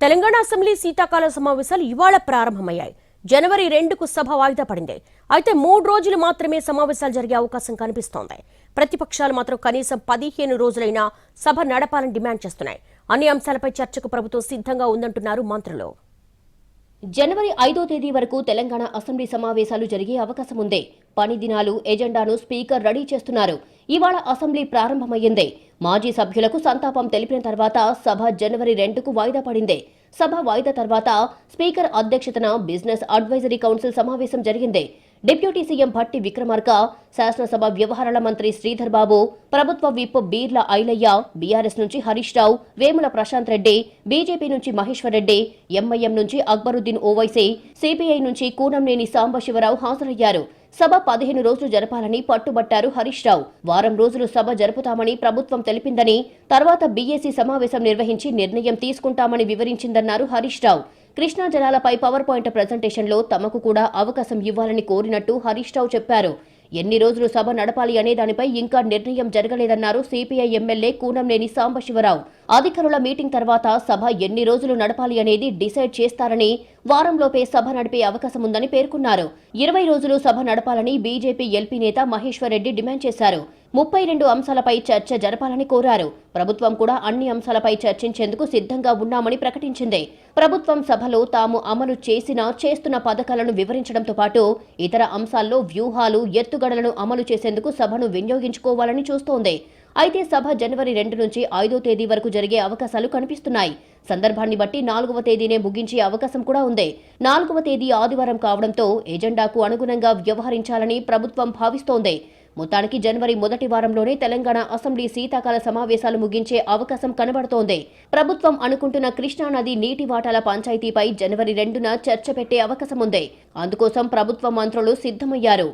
Telangana assembly శీతాకాల సమావేశాలు ఇవాళ ప్రారంభమయ్యాయి. జనవరి 2కు సభ వాయిదా పడింది. అయితే 3 రోజులు మాత్రమే సమావేశాలు జరిగే అవకాశం కనిపిస్తోంది. ప్రతిపక్షాలు మాత్రం కనీసం 15 రోజులైనా సభ నడపాలని డిమాండ్ చేస్తున్నాయి. అన్ని అంశాలపై చర్చకు ప్రభుత్వం సిద్ధంగా ఉందంటున్నారు మంత్రులు. జనవరి 5వ తేదీ వరకు తెలంగాణ అసెంబ్లీ సమావేశాలు జరిగే అవకాశం ఉంది. పని దినాలు, ఎజెండాను స్పీకర్ రెడీ చేస్తున్నారు. ఇవాళ అసెంబ్లీ ప్రారంభమయ్యింది. మాజీ సభ్యులకు సంతాపం తెలిపిన తర్వాత సభ జనవరి 2కు వాయిదా పడింది. సభ వాయిదా తర్వాత స్పీకర్ అధ్యక్షతన బిజినెస్ అడ్వైజరీ కౌన్సిల్ సమావేశం జరిగింది. డిప్యూటీ సీఎం భట్టి విక్రమార్క, శాసనసభ వ్యవహారాల మంత్రి శ్రీధర్ బాబు, ప్రభుత్వ విప్ బీర్ల ఐలయ్య, బీఆర్ఎస్ నుంచి హరీష్ రావు, వేముల ప్రశాంత్ రెడ్డి, బీజేపీ నుంచి మహేశ్వర్ రెడ్డి, ఎంఐఎం నుంచి అక్బరుద్దీన్ ఓవైసీ, సిపిఐ నుంచి కూనంనేని సాంబశివరావు హాజరయ్యారు. సభ 15 రోజులు జరపాలని పట్టుబట్టారు హరీష్ రావు. వారం రోజులు సభ జరుపుతామని ప్రభుత్వం తెలిపిందని, తర్వాత బీఏసీ సమావేశం నిర్వహించి నిర్ణయం తీసుకుంటామని వివరించిందన్నారు హరీష్ రావు. కృష్ణా జలాలపై పవర్ పాయింట్ ప్రజెంటేషన్లో తమకు కూడా అవకాశం ఇవ్వాలని కోరినట్టు హరీష్ రావు చెప్పారు. ఎన్ని రోజులు సభ నడపాలి అనే దానిపై ఇంకా నిర్ణయం జరగలేదన్నారు సిపిఐ ఎమ్మెల్యే కూనంనేని సాంబశివరావు. అధికారుల మీటింగ్ తర్వాత సభ ఎన్ని రోజులు నడపాలి అనేది డిసైడ్ చేస్తారని, వారంలోపే సభ నడిపే అవకాశం ఉందని పేర్కొన్నారు. 20 రోజులు సభ నడపాలని బీజేపీ ఎల్పీ నేత మహేశ్వర్ రెడ్డి డిమాండ్ చేశారు. 32 అంశాలపై చర్చ జరపాలని కోరారు. ప్రభుత్వం కూడా అన్ని అంశాలపై చర్చించేందుకు సిద్ధంగా ఉన్నామని ప్రకటించింది. ప్రభుత్వం సభలో తాము అమలు చేస్తున్న పథకాలను వివరించడంతో పాటు ఇతర అంశాల్లో వ్యూహాలు, ఎత్తుగడలను అమలు చేసేందుకు సభను వినియోగించుకోవాలని చూస్తోంది. అయితే సభ జనవరి 2 నుంచి 5వ తేదీ వరకు జరిగే అవకాశాలు కనిపిస్తున్నాయి. సందర్భాన్ని బట్టి 4వ తేదీనే ముగించే అవకాశం కూడా ఉంది. 4వ తేదీ ఆదివారం కావడంతో ఎజెండాకు అనుగుణంగా వ్యవహరించాలని ప్రభుత్వం భావిస్తోంది. మొత్తానికి జనవరి మొదటి వారంలోనే తెలంగాణ అసెంబ్లీ శీతాకాల సమావేశాలు ముగించే అవకాశం కనబడుతోంది. ప్రభుత్వం అనుకుంటున్న కృష్ణానది నీటి వాటాల పంచాయతీపై జనవరి 2న చర్చ పెట్టే అవకాశం ఉంది. అందుకోసం ప్రభుత్వ మంత్రులు సిద్ధమయ్యారు.